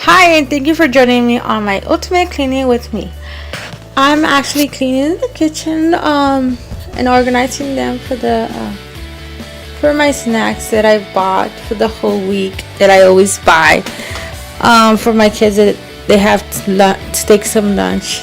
Hi, and thank you for joining me on my ultimate cleaning with me. I'm actually cleaning the kitchen and organizing them for my snacks that I bought for the whole week that I always buy for my kids that they have to take some lunch.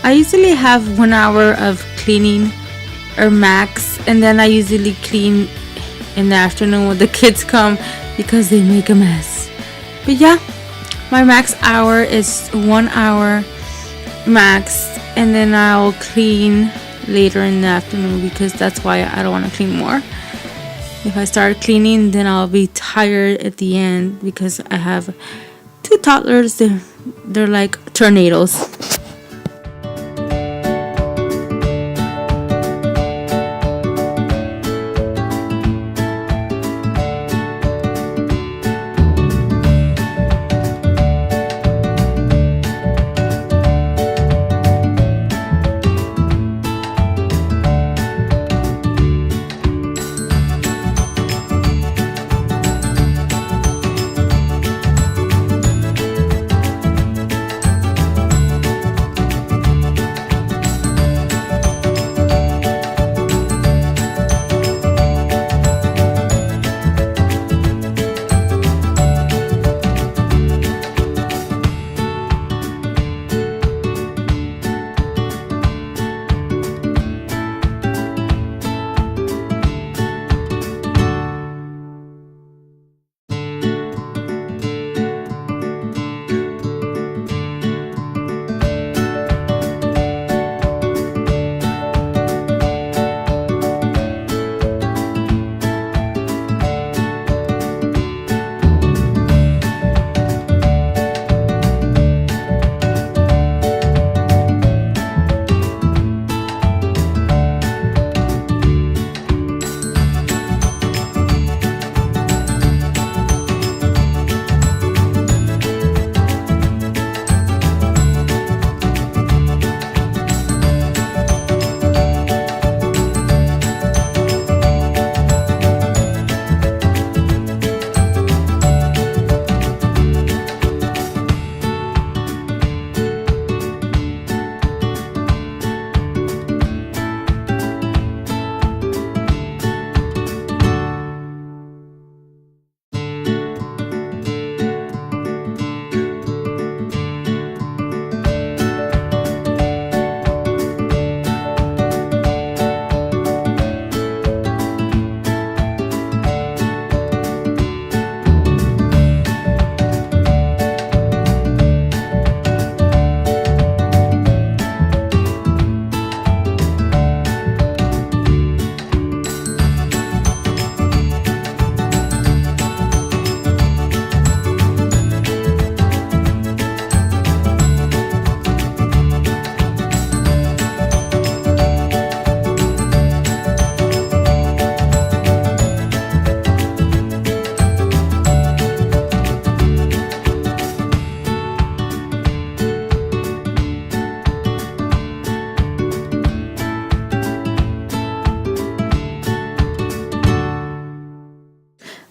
I usually have 1 hour of cleaning or max, and then I usually clean in the afternoon when the kids come because they make a mess. But yeah, my max hour is 1 hour max, and then I'll clean later in the afternoon because that's why I don't want to clean more. If I start cleaning, then I'll be tired at the end because I have two toddlers. They're like tornadoes.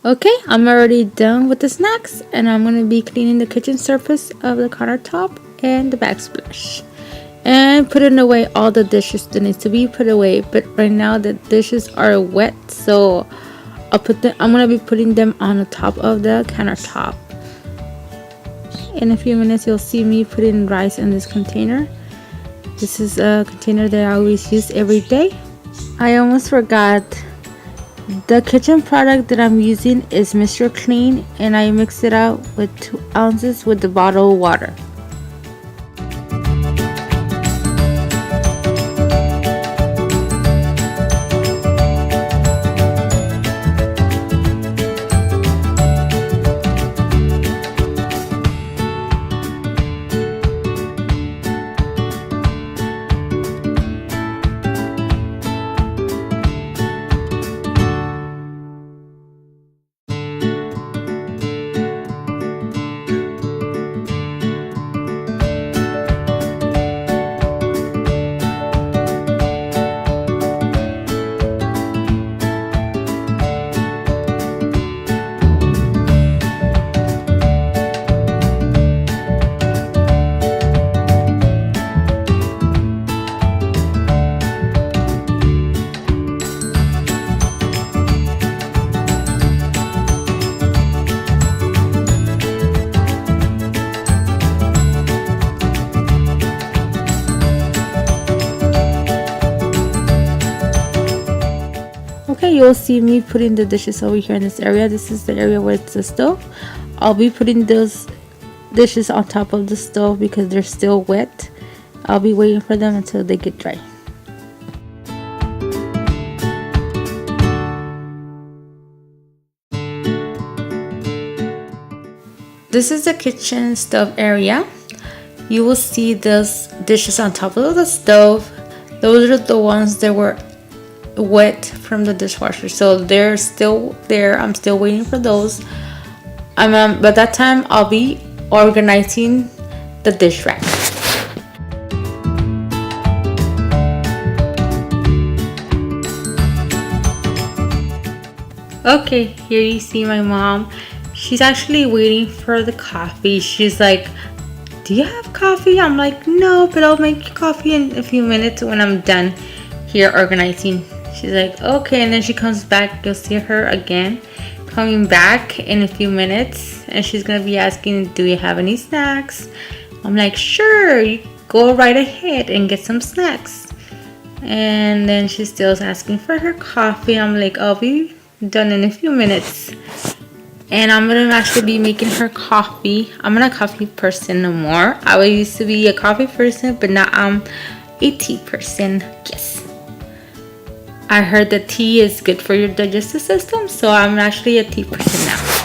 Okay, I'm already done with the snacks, and I'm going to be cleaning the kitchen surface of the countertop and the backsplash and putting away all the dishes that needs to be put away. But right now the dishes are wet, so I'm going to be putting them on the top of the countertop. In a few minutes you'll see me putting rice in this container. This is a container that I always use every day. I almost forgot. The kitchen product that I'm using is Mr. Clean, and I mix it out with 2 ounces with the bottled water. you'll see me putting the dishes over here in this area. This is the area where it's the stove. I'll be putting those dishes on top of the stove because they're still wet. I'll be waiting for them until they get dry. This is the kitchen stove area. You will see those dishes on top of the stove. Those are the ones that were wet from the dishwasher, so they're still there. I'm still waiting for those. By that time I'll be organizing the dish rack. Okay, here you see my mom. She's actually waiting for the coffee. She's like, do you have coffee? I'm like, no, but I'll make coffee in a few minutes when I'm done here organizing. She's like, okay, and then she comes back. You'll see her again coming back in a few minutes, and she's gonna be asking, do you have any snacks? I'm like, sure, you go right ahead and get some snacks. And then she still asking for her coffee. I'm like, I'll be done in a few minutes. And I'm gonna actually be making her coffee. I'm not a coffee person no more. I used to be a coffee person, but now I'm a tea person. Yes. I heard that tea is good for your digestive system, so I'm actually a tea person now.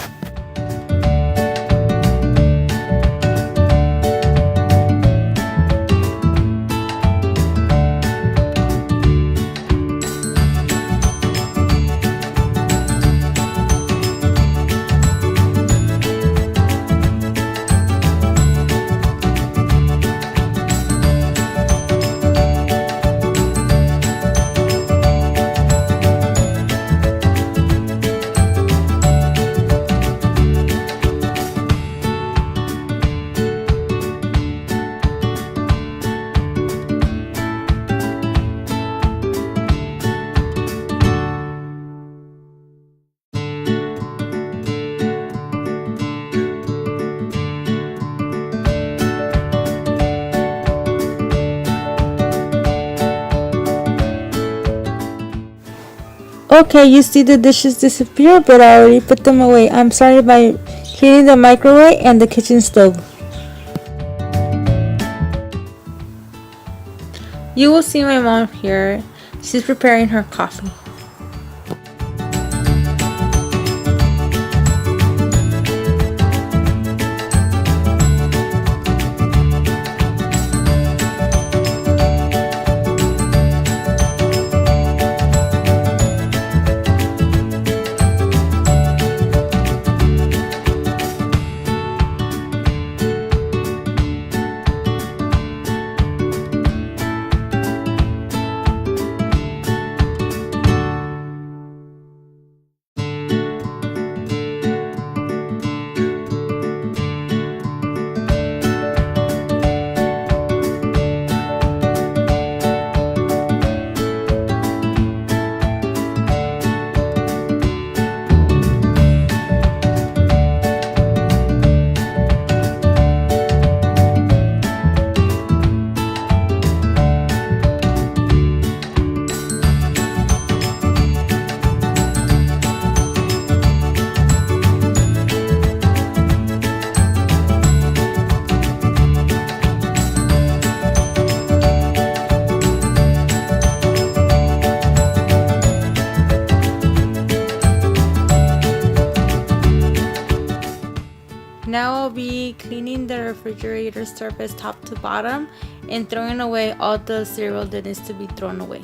Okay, you see the dishes disappear, but I already put them away. I'm sorry about heating the microwave and the kitchen stove. You will see my mom here. She's preparing her coffee. Now I'll be cleaning the refrigerator surface top to bottom and throwing away all the cereal that needs to be thrown away.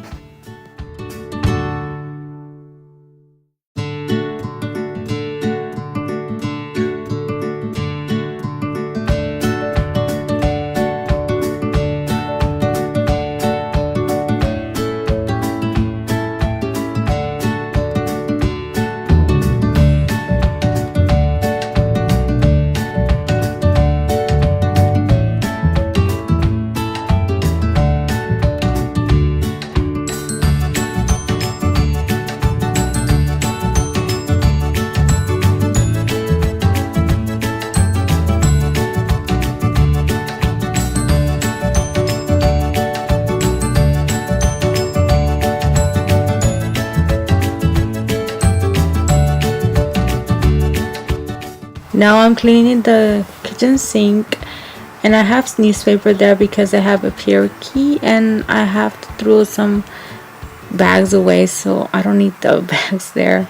Now I'm cleaning the kitchen sink, and I have newspaper there because I have a pier key and I have to throw some bags away, so I don't need the bags there.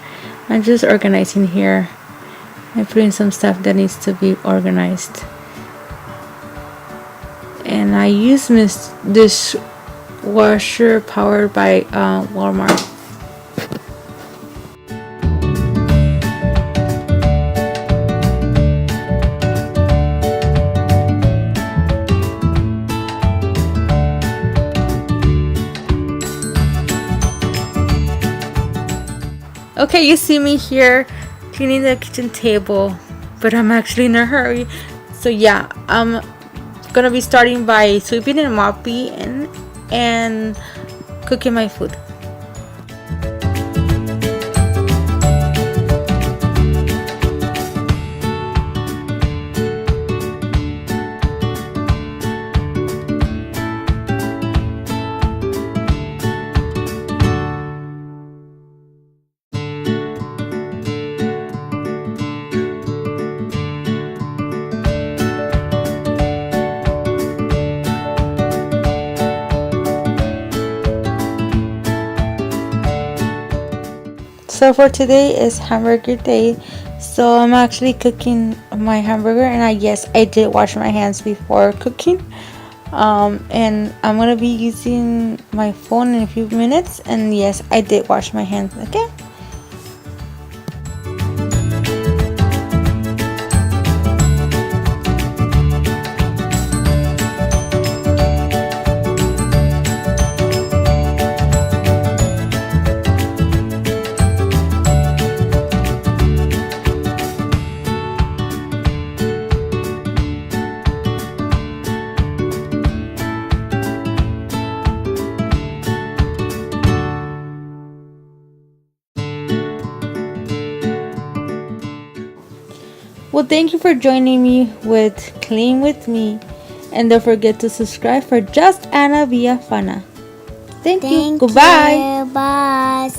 I'm just organizing here and putting some stuff that needs to be organized. And I use this dishwasher powered by Walmart. Okay, you see me here cleaning the kitchen table, but I'm actually in a hurry. So yeah, I'm gonna be starting by sweeping and mopping and cooking my food. So for today is hamburger day. So I'm actually cooking my hamburger, and yes, I did wash my hands before cooking. And I'm gonna be using my phone in a few minutes, and yes, I did wash my hands. Okay. Well, thank you for joining me with Clean with me, and don't forget to subscribe for JUST.Ana Villafana. Thank you. Goodbye. Bye.